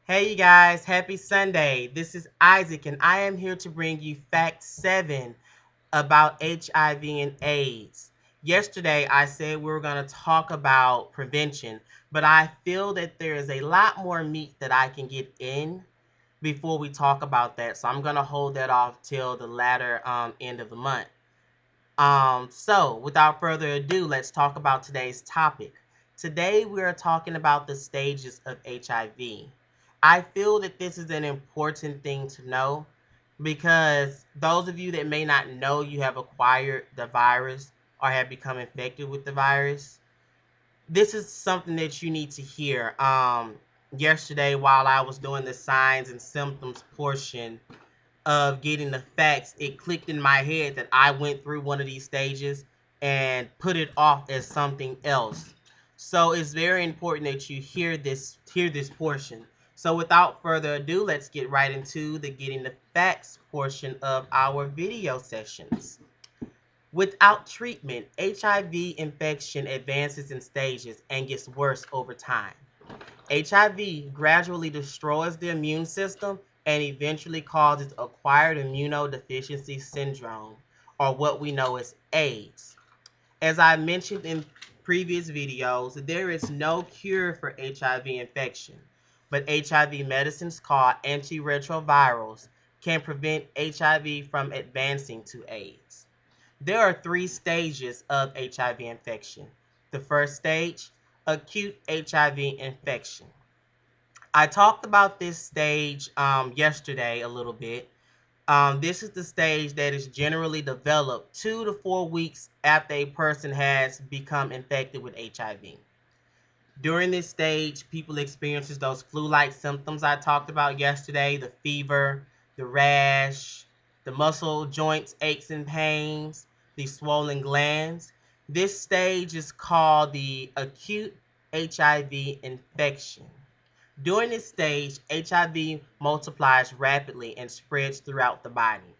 Hey you guys, happy Sunday. This is Isaac and I am here to bring you fact 7 about HIV and AIDS. Yesterday I said we were going to talk about prevention, but I feel that there is a lot more meat that I can get in before we talk about that. So I'm going to hold that off till the latter end of the month. So without further ado, let's talk about today's topic. Today we are talking about the stages of HIV. I feel that this is an important thing to know because those of you that may not know you have acquired the virus or have become infected with the virus, this is something that you need to hear. Yesterday while I was doing the signs and symptoms portion of getting the facts, it clicked in my head that I went through one of these stages and put it off as something else. So it's very important that you hear this portion. So without further ado, let's get right into the getting the facts portion of our video sessions. Without treatment, HIV infection advances in stages and gets worse over time. HIV gradually destroys the immune system and eventually causes acquired immunodeficiency syndrome, or what we know as AIDS. As I mentioned in previous videos, there is no cure for HIV infection, but HIV medicines called antiretrovirals can prevent HIV from advancing to AIDS. There are 3 stages of HIV infection. The first stage, acute HIV infection. I talked about this stage yesterday a little bit. This is the stage that is generally developed 2 to 4 weeks after a person has become infected with HIV. During this stage, people experience those flu-like symptoms I talked about yesterday, the fever, the rash, the muscle joints, aches and pains, the swollen glands. This stage is called the acute HIV infection. During this stage, HIV multiplies rapidly and spreads throughout the body.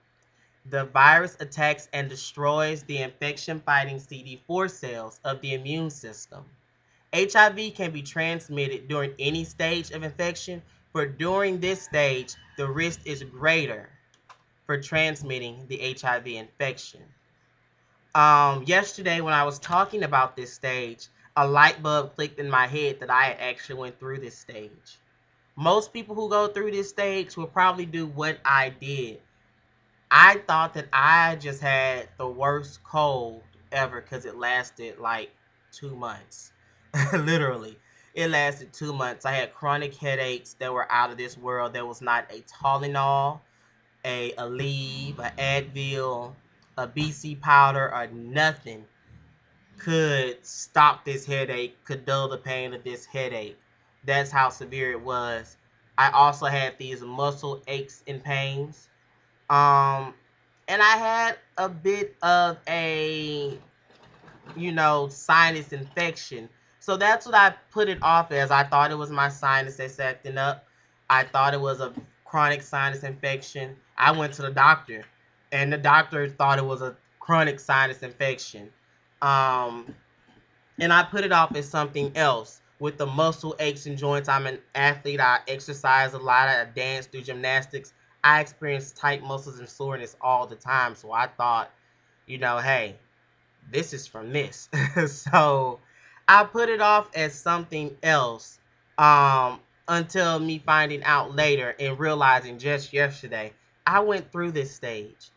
The virus attacks and destroys the infection-fighting CD4 cells of the immune system. HIV can be transmitted during any stage of infection, but during this stage, the risk is greater for transmitting the HIV infection. Yesterday when I was talking about this stage, a light bulb clicked in my head that I had actually went through this stage. Most people who go through this stage will probably do what I did. I thought that I just had the worst cold ever because it lasted like 2 months. Literally. It lasted 2 months. I had chronic headaches that were out of this world. There was not a Tylenol, a Aleve, an Advil, a BC powder, or nothing could stop this headache, could dull the pain of this headache. That's how severe it was. I also had these muscle aches and pains. Um, and I had a bit of a, sinus infection. So that's what I put it off as. I thought it was my sinus that's acting up. I thought it was a chronic sinus infection. I went to the doctor, and the doctor thought it was a chronic sinus infection. Um, and I put it off as something else. With the muscle aches and joints, I'm an athlete. I exercise a lot. I dance, do gymnastics. I experience tight muscles and soreness all the time. So I thought, hey, this is from this. So I put it off as something else until me finding out later and realizing just yesterday, I went through this stage.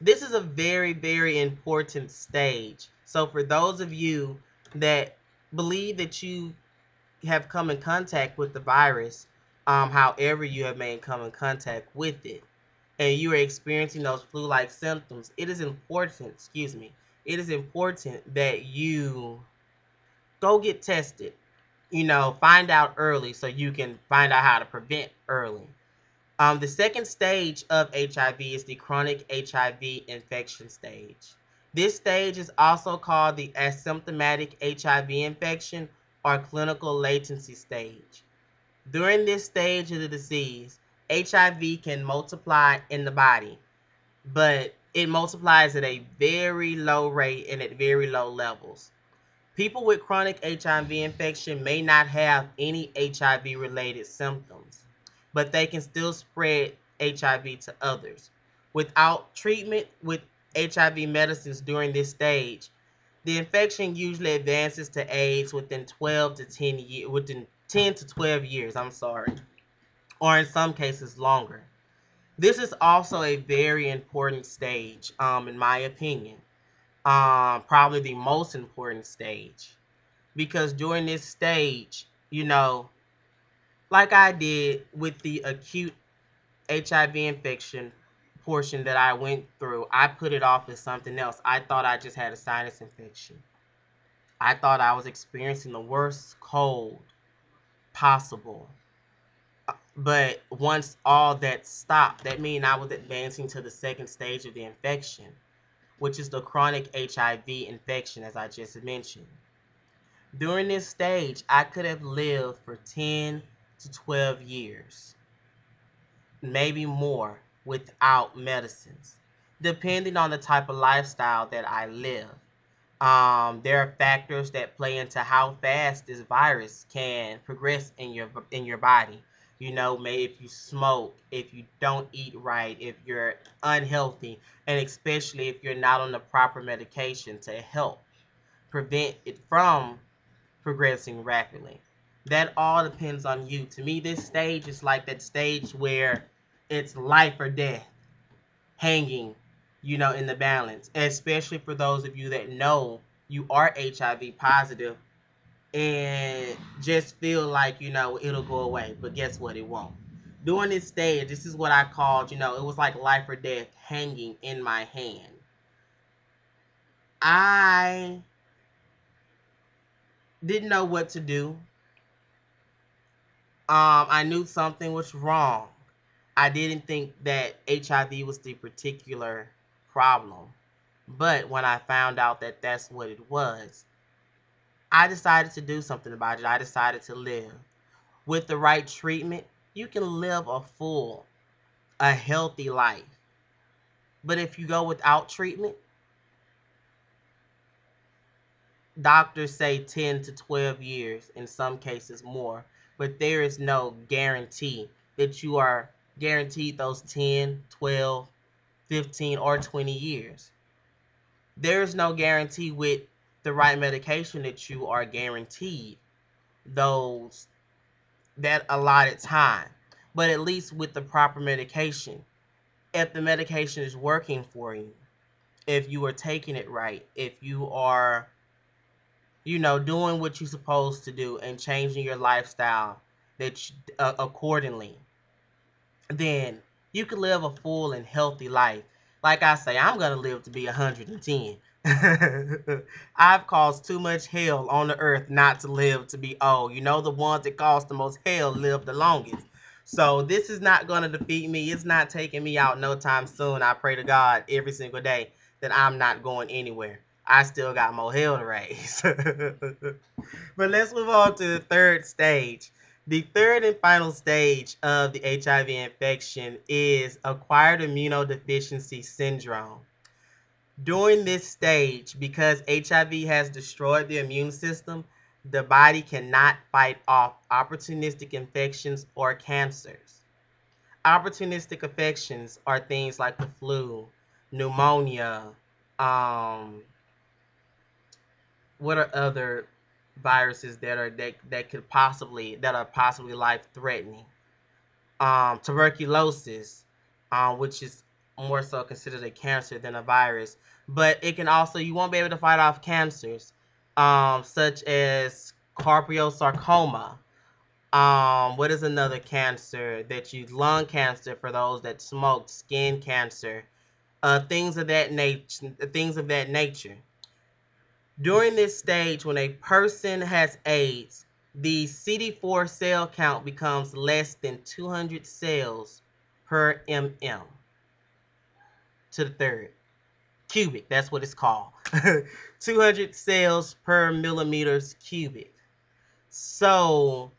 This is a very, very important stage. So for those of you that believe that you have come in contact with the virus, however you have come in contact with it, and you are experiencing those flu-like symptoms, it is important, it is important that you go get tested. Find out early so you can find out how to prevent early. The second stage of HIV is the chronic HIV infection stage. This stage is also called the asymptomatic HIV infection or clinical latency stage. During this stage of the disease, HIV can multiply in the body, but it multiplies at a very low rate and at very low levels. People with chronic HIV infection may not have any HIV-related symptoms. but they can still spread HIV to others. Without treatment with HIV medicines during this stage, the infection usually advances to AIDS within 10 to 12 years, or in some cases longer. This is also a very important stage, in my opinion. Probably the most important stage. Because during this stage, like I did with the acute HIV infection portion that I went through, I put it off as something else. I thought I just had a sinus infection. I thought I was experiencing the worst cold possible. But once all that stopped, that means I was advancing to the second stage of the infection, which is the chronic HIV infection, as I just mentioned. During this stage, I could have lived for 10 to 12 years, maybe more, without medicines, depending on the type of lifestyle that I live. There are factors that play into how fast this virus can progress in your body. Maybe if you smoke, if you don't eat right, if you're unhealthy, and especially if you're not on the proper medication to help prevent it from progressing rapidly. That all depends on you. To me, this stage is like that stage where it's life or death hanging, in the balance, especially for those of you that know you are HIV positive and just feel like, it'll go away. But guess what? It won't. During this stage, this is what I called, it was like life or death hanging in my hand. I didn't know what to do. I knew something was wrong. I didn't think that HIV was the particular problem. But when I found out that that's what it was, I decided to do something about it. I decided to live. With the right treatment, you can live a healthy life. But if you go without treatment, doctors say 10 to 12 years, in some cases more. But there is no guarantee that you are guaranteed those 10, 12, 15, or 20 years. There is no guarantee with the right medication that you are guaranteed those that allotted time. But at least with the proper medication, if the medication is working for you, if you are taking it right, if you are, doing what you're supposed to do and changing your lifestyle accordingly, then you can live a full and healthy life. Like I say, I'm going to live to be 110. I've caused too much hell on the earth not to live to be old. The ones that cause the most hell live the longest. So this is not going to defeat me. It's not taking me out no time soon. I pray to God every single day that I'm not going anywhere. I still got more hell to raise. But let's move on to the third stage. The third and final stage of the HIV infection is acquired immunodeficiency syndrome. During this stage, because HIV has destroyed the immune system, the body cannot fight off opportunistic infections or cancers. Opportunistic infections are things like the flu, pneumonia, what are other viruses that are possibly life threatening? Tuberculosis, which is more so considered a cancer than a virus, but it can also, you won't be able to fight off cancers, such as cardiosarcoma. What is another cancer that lung cancer for those that smoke, skin cancer, things of that nature. During this stage, when a person has AIDS, the CD4 cell count becomes less than 200 cells per mm to the third. Cubic, that's what it's called. 200 cells per millimeters cubic. So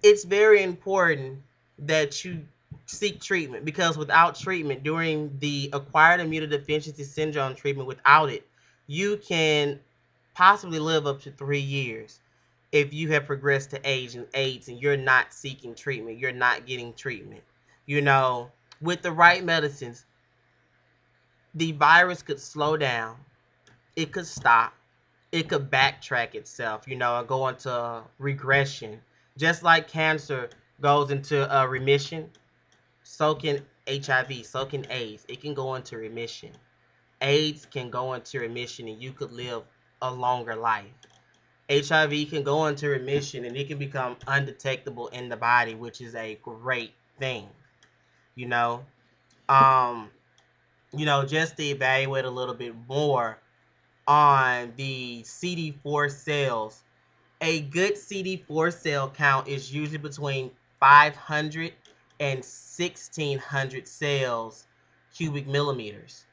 it's very important that you seek treatment, because without treatment, during the acquired immunodeficiency syndrome treatment, without it, you can possibly live up to 3 years. if you have progressed to AIDS and you're not seeking treatment, you're not getting treatment. You know, with the right medicines, the virus could slow down, it could stop, it could backtrack itself, and go into regression. Just like cancer goes into remission, so can HIV, so can AIDS. It can go into remission. AIDS can go into remission and you could live a longer life. HIV can go into remission and it can become undetectable in the body, which is a great thing. You know, um, just to evaluate a little bit more on the CD4 cells. A good CD4 cell count is usually between 500 and 1600 cells cubic millimeters.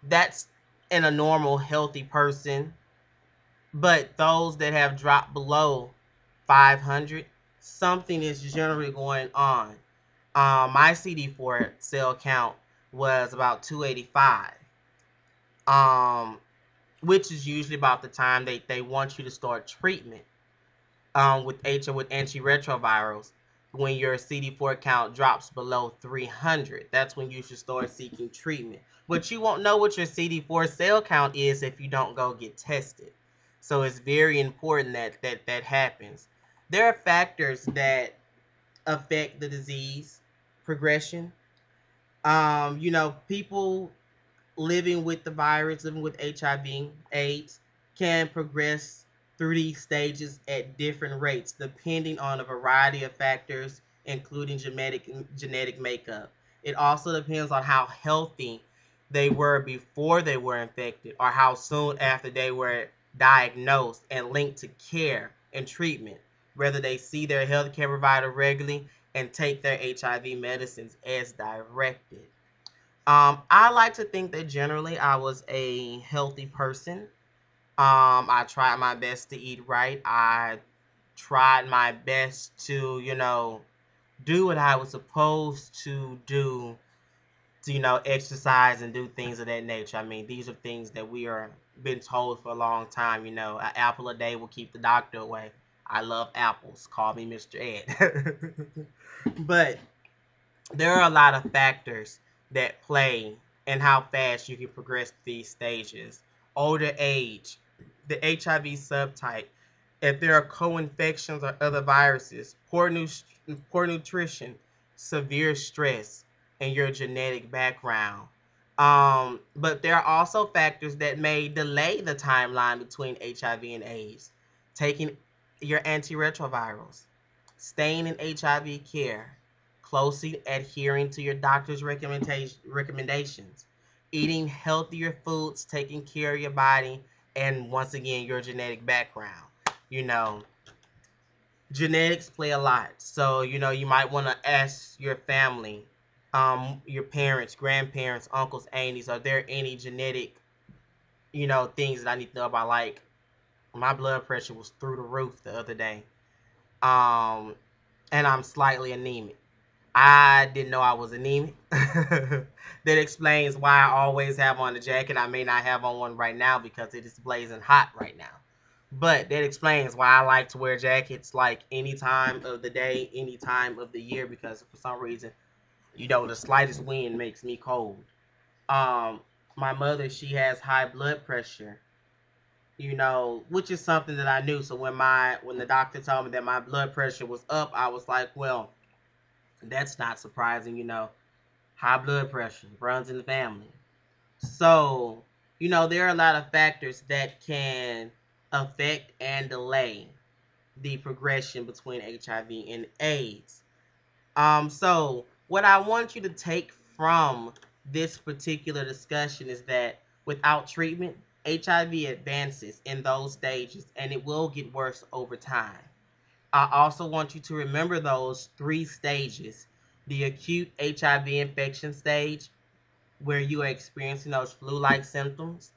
That's in a normal healthy person, but those that have dropped below 500, something is generally going on. My CD4 cell count was about 285, which is usually about the time they want you to start treatment with with antiretrovirals. When your CD4 count drops below 300, that's when you should start seeking treatment. But you won't know what your CD4 cell count is if you don't go get tested. So it's very important that happens. There are factors that affect the disease progression. People living with the virus, living with HIV, AIDS, can progress through these stages at different rates, depending on a variety of factors, including genetic makeup. It also depends on how healthy they were before they were infected, or how soon after they were diagnosed and linked to care and treatment, whether they see their healthcare provider regularly and take their HIV medicines as directed. I like to think that generally I was a healthy person. I tried my best to eat right. I tried my best to, do what I was supposed to do to, exercise and do things of that nature. I mean, these are things that we are been told for a long time. An apple a day will keep the doctor away. I love apples. Call me Mr. Ed. But there are a lot of factors that play in how fast you can progress these stages. Older age, the HIV subtype, if there are co-infections or other viruses, poor nutrition, severe stress, and your genetic background. But there are also factors that may delay the timeline between HIV and AIDS. Taking your antiretrovirals, staying in HIV care, closely adhering to your doctor's recommendations, eating healthier foods, taking care of your body, and once again, your genetic background. You know, genetics play a lot. So, you might want to ask your family, your parents, grandparents, uncles, aunties, are there any genetic, things that I need to know about? Like, my blood pressure was through the roof the other day. And I'm slightly anemic. I didn't know I was anemic. That explains why I always have on a jacket. I may not have on one right now because it is blazing hot right now. But that explains why I like to wear jackets like any time of the day, any time of the year, because for some reason, the slightest wind makes me cold. Um, my mother, she has high blood pressure, which is something that I knew. So when the doctor told me that my blood pressure was up, I was like, well, that's not surprising. High blood pressure runs in the family. So, there are a lot of factors that can affect and delay the progression between HIV and AIDS. So what I want you to take from this particular discussion is that without treatment, HIV advances in those stages and it will get worse over time. I also want you to remember those three stages: the acute HIV infection stage, where you are experiencing those flu-like symptoms,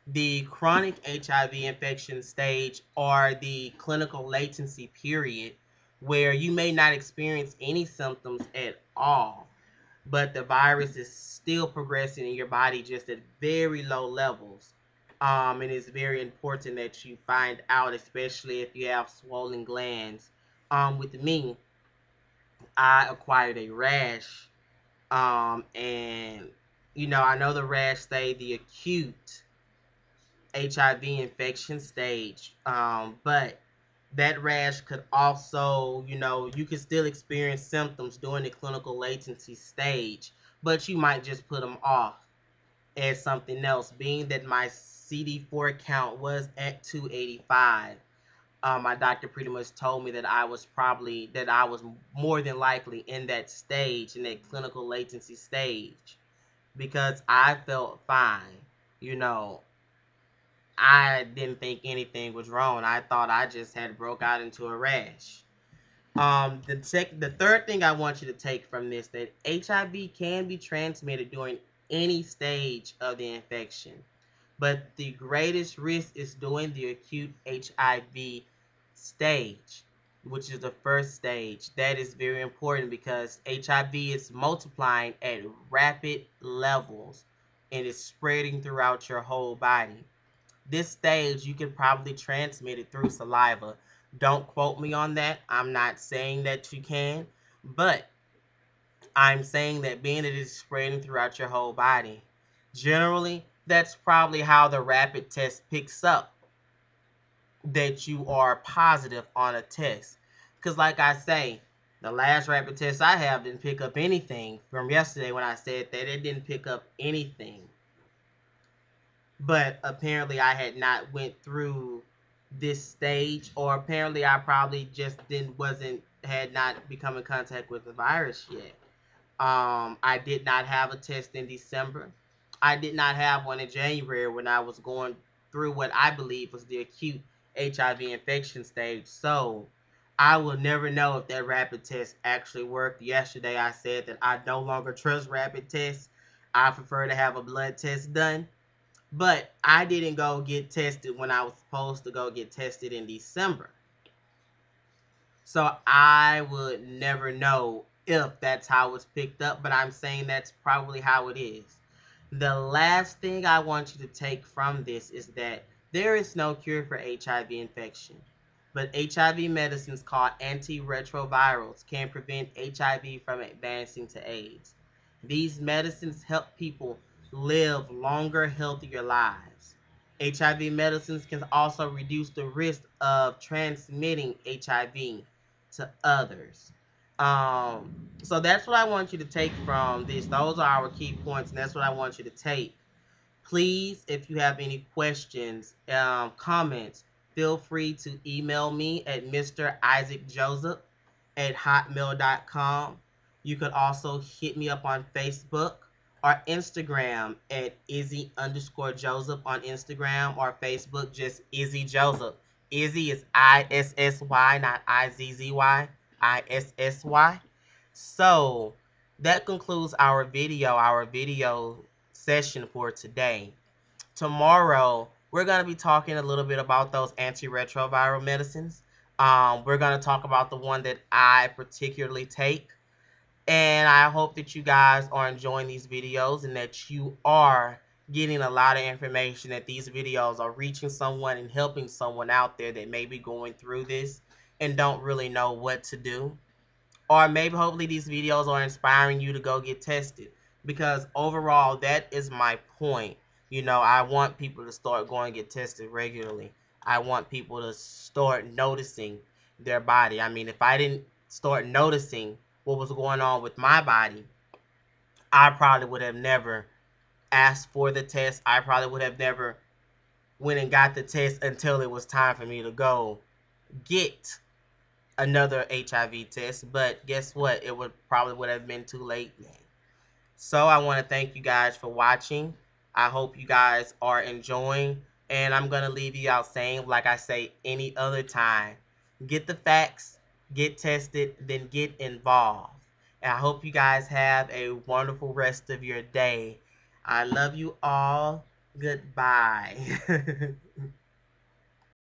the chronic HIV infection stage, or the clinical latency period, where you may not experience any symptoms at all, but the virus is still progressing in your body just at very low levels. And it's very important that you find out, especially if you have swollen glands. With me, I acquired a rash, and I know the rash stayed the acute HIV infection stage, but that rash could also, you could still experience symptoms during the clinical latency stage, but you might just put them off as something else. Being that my CD4 count was at 285, my doctor pretty much told me that I was more than likely in that stage, in that clinical latency stage, because I felt fine. You know, I didn't think anything was wrong. I thought I just had broke out into a rash. The third thing I want you to take from this, that HIV can be transmitted during any stage of the infection, but the greatest risk is during the acute HIV stage, which is the first stage. That is very important because HIV is multiplying at rapid levels and is spreading throughout your whole body. This stage, you can probably transmit it through saliva. Don't quote me on that. I'm not saying that you can, but I'm saying that being that it's spreading throughout your whole body, generally, that's probably how the rapid test picks up that you are positive on a test. Because, like I say, the last rapid test I have didn't pick up anything from yesterday when I said that it didn't pick up anything. But apparently I had not went through this stage, or apparently I probably just had not become in contact with the virus yet. I did not have a test in December. I did not have one in January when I was going through what I believe was the acute HIV infection stage. So I will never know if that rapid test actually worked. Yesterday I said that I no longer trust rapid tests. I prefer to have a blood test done. But I didn't go get tested when I was supposed to go get tested in December. So I would never know if that's how it's picked up, but I'm saying that's probably how it is. The last thing I want you to take from this is that there is no cure for HIV infection, but HIV medicines called antiretrovirals can prevent HIV from advancing to AIDS. These medicines help people live longer, healthier lives. HIV medicines can also reduce the risk of transmitting HIV to others. So that's what I want you to take from this. Those are our key points, and that's what I want you to take. Please, if you have any questions, comments, feel free to email me at mrisaacjoseph@hotmail.com. You could also hit me up on Facebook or Instagram at Izzy_Joseph on Instagram or Facebook, just Izzy Joseph. Izzy is ISSY, not IZZY, ISSY. So that concludes our video session for today. Tomorrow, we're going to be talking a little bit about those antiretroviral medicines. We're going to talk about the one that I particularly take. And I hope that you guys are enjoying these videos and that you are getting a lot of information, that these videos are reaching someone and helping someone out there that may be going through this and don't really know what to do. Or maybe hopefully these videos are inspiring you to go get tested, because overall that is my point. I want people to start going and get tested regularly. I want people to start noticing their body. I mean, if I didn't start noticing what was going on with my body, I probably would have never asked for the test. I probably would have never went and got the test until it was time for me to go get another HIV test. But guess what? It would have been too late then. So I want to thank you guys for watching. I hope you guys are enjoying. And I'm going to leave you out saying, like I say any other time, get the facts, get tested, then get involved. And I hope you guys have a wonderful rest of your day. I love you all. Goodbye.